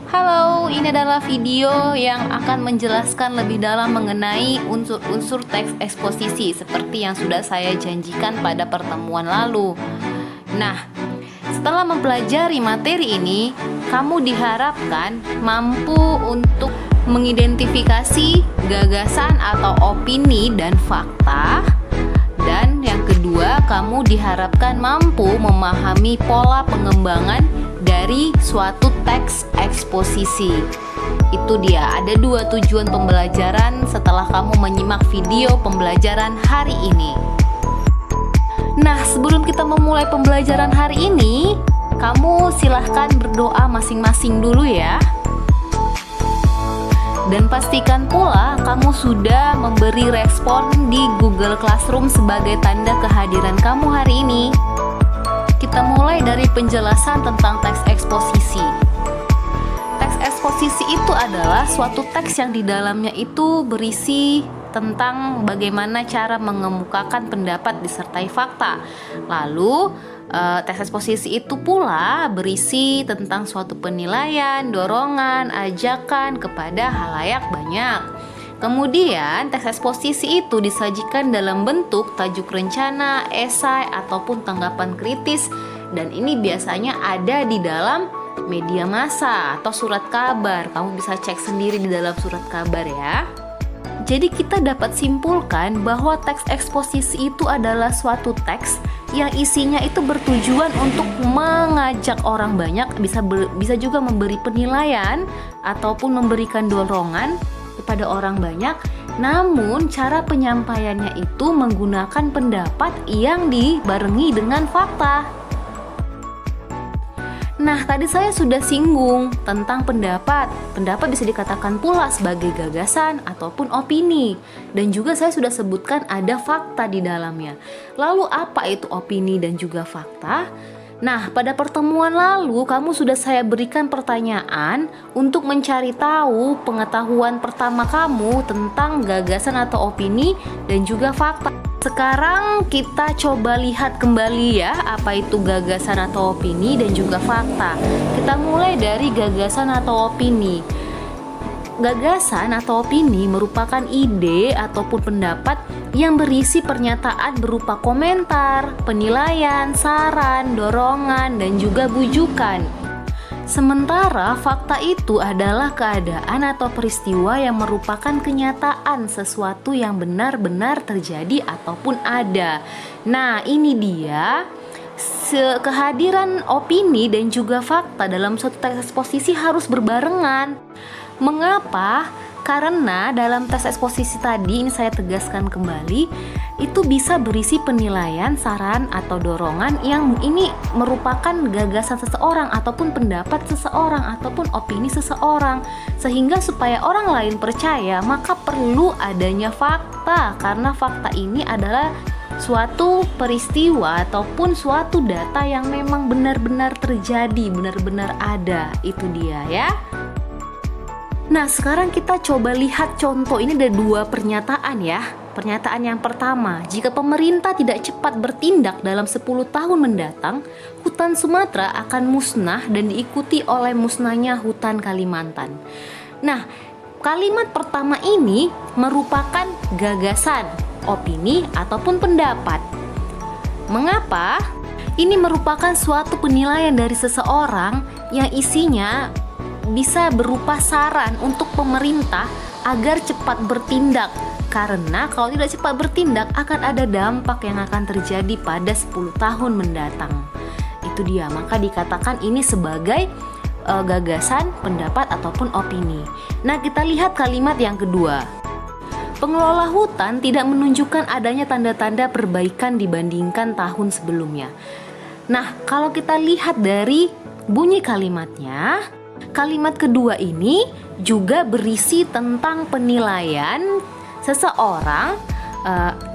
Halo, ini adalah video yang akan menjelaskan lebih dalam mengenai unsur-unsur teks eksposisi seperti yang sudah saya janjikan pada pertemuan lalu. Nah, setelah mempelajari materi ini, kamu diharapkan mampu untuk mengidentifikasi gagasan atau opini dan fakta. Dan yang kedua, kamu diharapkan mampu memahami pola pengembangan dari suatu teks eksposisi. Itu dia, ada dua tujuan pembelajaran setelah kamu menyimak video pembelajaran hari ini. Nah, sebelum kita memulai pembelajaran hari ini, kamu silahkan berdoa masing-masing dulu ya. Dan pastikan pula kamu sudah memberi respon di Google Classroom sebagai tanda kehadiran kamu hari ini. Kita mulai dari penjelasan tentang teks eksposisi. Teks eksposisi itu adalah suatu teks yang di dalamnya itu berisi tentang bagaimana cara mengemukakan pendapat disertai fakta. Lalu teks eksposisi itu pula berisi tentang suatu penilaian, dorongan, ajakan kepada halayak banyak. Kemudian teks eksposisi itu disajikan dalam bentuk tajuk rencana, esai, ataupun tanggapan kritis. Dan ini biasanya ada di dalam media massa atau surat kabar. Kamu bisa cek sendiri di dalam surat kabar ya. Jadi kita dapat simpulkan bahwa teks eksposisi itu adalah suatu teks yang isinya itu bertujuan untuk mengajak orang banyak, bisa juga memberi penilaian ataupun memberikan dorongan kepada orang banyak. Namun cara penyampaiannya itu menggunakan pendapat yang dibarengi dengan fakta. Nah, tadi saya sudah singgung tentang pendapat. Pendapat bisa dikatakan pula sebagai gagasan ataupun opini. Dan juga saya sudah sebutkan ada fakta di dalamnya. Lalu apa itu opini dan juga fakta? Nah, pada pertemuan lalu kamu sudah saya berikan pertanyaan untuk mencari tahu pengetahuan pertama kamu tentang gagasan atau opini dan juga fakta. Sekarang kita coba lihat kembali ya, apa itu gagasan atau opini dan juga fakta. Kita mulai dari gagasan atau opini. Gagasan atau opini merupakan ide ataupun pendapat yang berisi pernyataan berupa komentar, penilaian, saran, dorongan, dan juga bujukan. Sementara fakta itu adalah keadaan atau peristiwa yang merupakan kenyataan sesuatu yang benar-benar terjadi ataupun ada. Nah, ini dia kehadiran opini dan juga fakta dalam suatu teks eksposisi harus berbarengan. Mengapa? Karena dalam teks eksposisi tadi, ini saya tegaskan kembali, itu bisa berisi penilaian, saran, atau dorongan yang ini merupakan gagasan seseorang ataupun pendapat seseorang ataupun opini seseorang. Sehingga supaya orang lain percaya, maka perlu adanya fakta, karena fakta ini adalah suatu peristiwa ataupun suatu data yang memang benar-benar terjadi, benar-benar ada. Itu dia ya. Nah, sekarang kita coba lihat contoh. Ini ada dua pernyataan ya. Pernyataan yang pertama, jika pemerintah tidak cepat bertindak dalam 10 tahun mendatang, hutan Sumatera akan musnah dan diikuti oleh musnahnya hutan Kalimantan. Nah, kalimat pertama ini merupakan gagasan, opini, ataupun pendapat. Mengapa? Ini merupakan suatu penilaian dari seseorang yang isinya bisa berupa saran untuk pemerintah agar cepat bertindak. Karena kalau tidak cepat bertindak akan ada dampak yang akan terjadi pada 10 tahun mendatang. Itu dia, maka dikatakan ini sebagai gagasan, pendapat, ataupun opini. Nah, kita lihat kalimat yang kedua. Pengelola hutan tidak menunjukkan adanya tanda-tanda perbaikan dibandingkan tahun sebelumnya. Nah, kalau kita lihat dari bunyi kalimatnya, kalimat kedua ini juga berisi tentang penilaian seseorang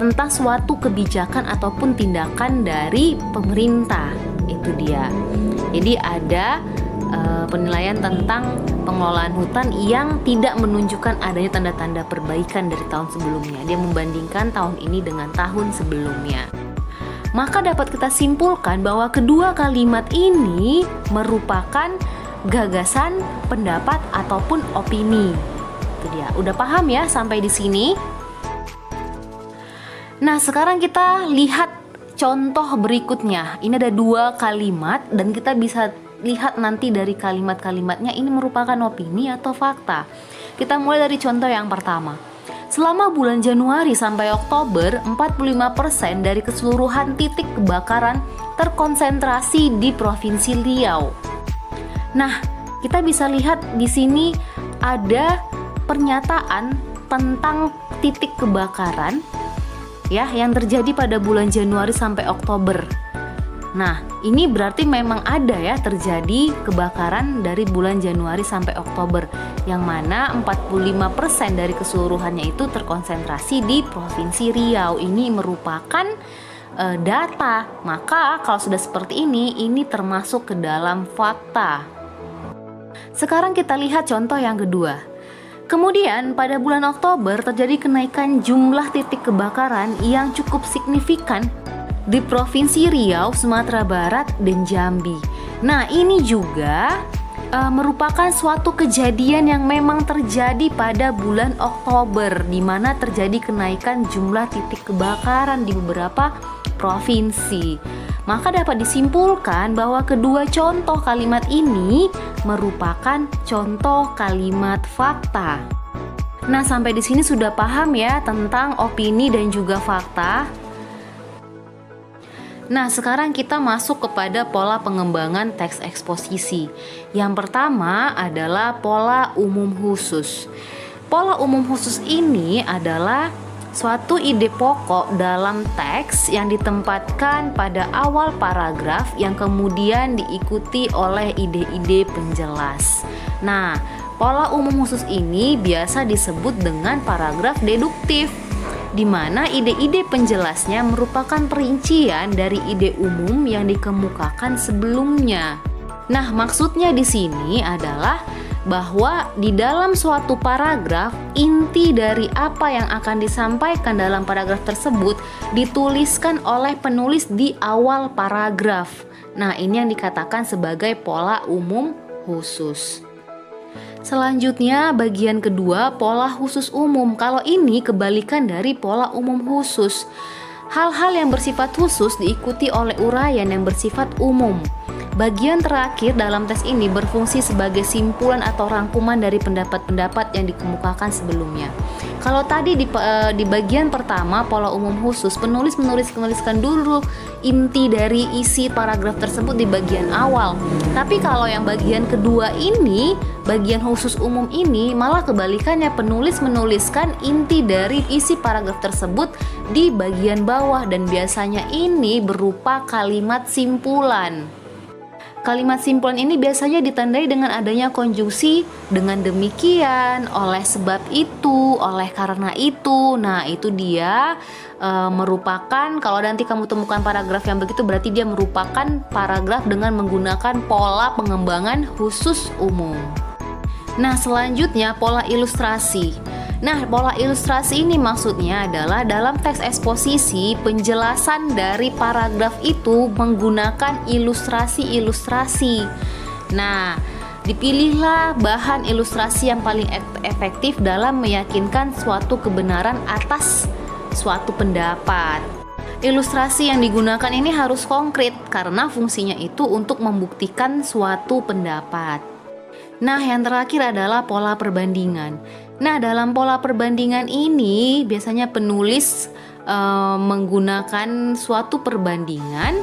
tentang suatu kebijakan ataupun tindakan dari pemerintah. Itu dia. Jadi ada penilaian tentang pengelolaan hutan yang tidak menunjukkan adanya tanda-tanda perbaikan dari tahun sebelumnya. Dia membandingkan tahun ini dengan tahun sebelumnya. Maka dapat kita simpulkan bahwa kedua kalimat ini merupakan gagasan, pendapat, ataupun opini. Itu dia. Udah paham ya sampai di sini? Nah, sekarang kita lihat contoh berikutnya. Ini ada 2 kalimat dan kita bisa lihat nanti dari kalimat-kalimatnya ini merupakan opini atau fakta. Kita mulai dari contoh yang pertama. Selama bulan Januari sampai Oktober, 45% dari keseluruhan titik kebakaran terkonsentrasi di Provinsi Riau. Nah, kita bisa lihat di sini ada pernyataan tentang titik kebakaran ya yang terjadi pada bulan Januari sampai Oktober. Nah, ini berarti memang ada ya terjadi kebakaran dari bulan Januari sampai Oktober, yang mana 45% dari keseluruhannya itu terkonsentrasi di Provinsi Riau. Ini merupakan data. Maka kalau sudah seperti ini termasuk ke dalam fakta. Sekarang kita lihat contoh yang kedua. Kemudian pada bulan Oktober terjadi kenaikan jumlah titik kebakaran yang cukup signifikan di Provinsi Riau, Sumatera Barat, dan Jambi. Nah, ini juga merupakan suatu kejadian yang memang terjadi pada bulan Oktober, di mana terjadi kenaikan jumlah titik kebakaran di beberapa provinsi. Maka dapat disimpulkan bahwa kedua contoh kalimat ini merupakan contoh kalimat fakta. Nah, sampai di sini sudah paham ya tentang opini dan juga fakta. Nah, sekarang kita masuk kepada pola pengembangan teks eksposisi. Yang pertama adalah pola umum khusus. Pola umum khusus ini adalah suatu ide pokok dalam teks yang ditempatkan pada awal paragraf yang kemudian diikuti oleh ide-ide penjelas. Nah, pola umum khusus ini biasa disebut dengan paragraf deduktif, di mana ide-ide penjelasnya merupakan perincian dari ide umum yang dikemukakan sebelumnya. Nah, maksudnya di sini adalah bahwa di dalam suatu paragraf, inti dari apa yang akan disampaikan dalam paragraf tersebut dituliskan oleh penulis di awal paragraf. Nah, ini yang dikatakan sebagai pola umum khusus. Selanjutnya bagian kedua, pola khusus umum. Kalau ini kebalikan dari pola umum khusus. Hal-hal yang bersifat khusus diikuti oleh uraian yang bersifat umum. Bagian terakhir dalam tes ini berfungsi sebagai simpulan atau rangkuman dari pendapat-pendapat yang dikemukakan sebelumnya. Kalau tadi di bagian pertama pola umum khusus, penulis menuliskan dulu inti dari isi paragraf tersebut di bagian awal. Tapi kalau yang bagian kedua ini, bagian khusus umum ini malah kebalikannya, penulis menuliskan inti dari isi paragraf tersebut di bagian bawah dan biasanya ini berupa kalimat simpulan. Kalimat simpulan ini biasanya ditandai dengan adanya konjungsi dengan demikian, oleh sebab itu, oleh karena itu. Nah, itu dia merupakan, kalau nanti kamu temukan paragraf yang begitu berarti dia merupakan paragraf dengan menggunakan pola pengembangan khusus umum. Nah, selanjutnya pola ilustrasi. Nah, pola ilustrasi ini maksudnya adalah dalam teks eksposisi penjelasan dari paragraf itu menggunakan ilustrasi-ilustrasi. Nah, dipilihlah bahan ilustrasi yang paling efektif dalam meyakinkan suatu kebenaran atas suatu pendapat. Ilustrasi yang digunakan ini harus konkret karena fungsinya itu untuk membuktikan suatu pendapat. Nah, yang terakhir adalah pola perbandingan. Nah, dalam pola perbandingan ini biasanya penulis menggunakan suatu perbandingan,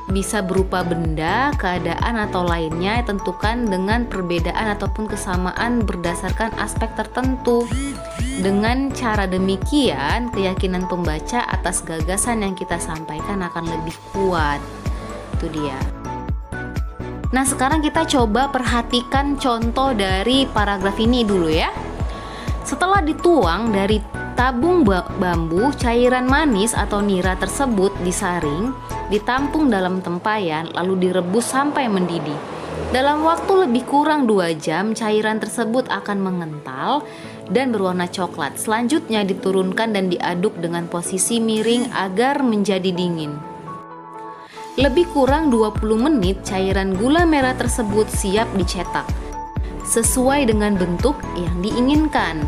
bisa berupa benda, keadaan atau lainnya, tentukan dengan perbedaan ataupun kesamaan berdasarkan aspek tertentu. Dengan cara demikian, keyakinan pembaca atas gagasan yang kita sampaikan akan lebih kuat. Itu dia. Nah, sekarang kita coba perhatikan contoh dari paragraf ini dulu ya. Setelah dituang dari tabung bambu, cairan manis atau nira tersebut disaring, ditampung dalam tempayan, lalu direbus sampai mendidih. Dalam waktu lebih kurang 2 jam, cairan tersebut akan mengental dan berwarna coklat. Selanjutnya diturunkan dan diaduk dengan posisi miring agar menjadi dingin. Lebih kurang 20 menit cairan gula merah tersebut siap dicetak sesuai dengan bentuk yang diinginkan.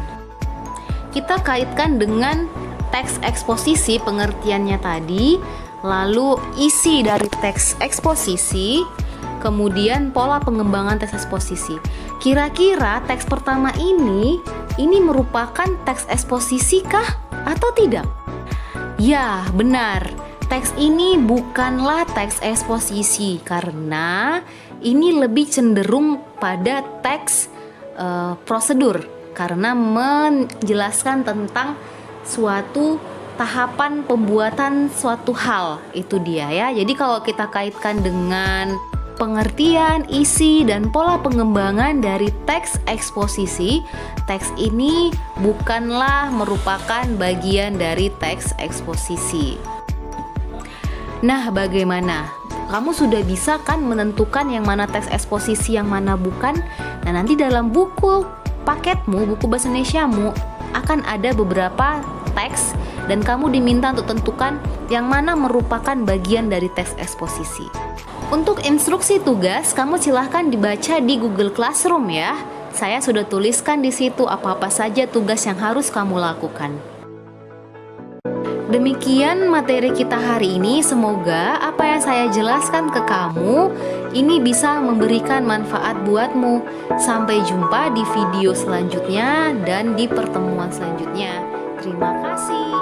Kita kaitkan dengan teks eksposisi pengertiannya tadi, lalu isi dari teks eksposisi, kemudian pola pengembangan teks eksposisi. Kira-kira teks pertama ini merupakan teks eksposisi kah atau tidak? Ya, benar. Teks ini bukanlah teks eksposisi karena ini lebih cenderung pada teks prosedur karena menjelaskan tentang suatu tahapan pembuatan suatu hal, itu dia ya. Jadi kalau kita kaitkan dengan pengertian, isi, dan pola pengembangan dari teks eksposisi, teks ini bukanlah merupakan bagian dari teks eksposisi. Nah, bagaimana? Kamu sudah bisa kan menentukan yang mana teks eksposisi, yang mana bukan? Nah, nanti dalam buku paketmu, buku bahasa Indonesiamu akan ada beberapa teks dan kamu diminta untuk tentukan yang mana merupakan bagian dari teks eksposisi. Untuk instruksi tugas, kamu silahkan dibaca di Google Classroom ya. Saya sudah tuliskan di situ apa-apa saja tugas yang harus kamu lakukan. Demikian materi kita hari ini. Semoga apa yang saya jelaskan ke kamu ini bisa memberikan manfaat buatmu. Sampai jumpa di video selanjutnya dan di pertemuan selanjutnya. Terima kasih.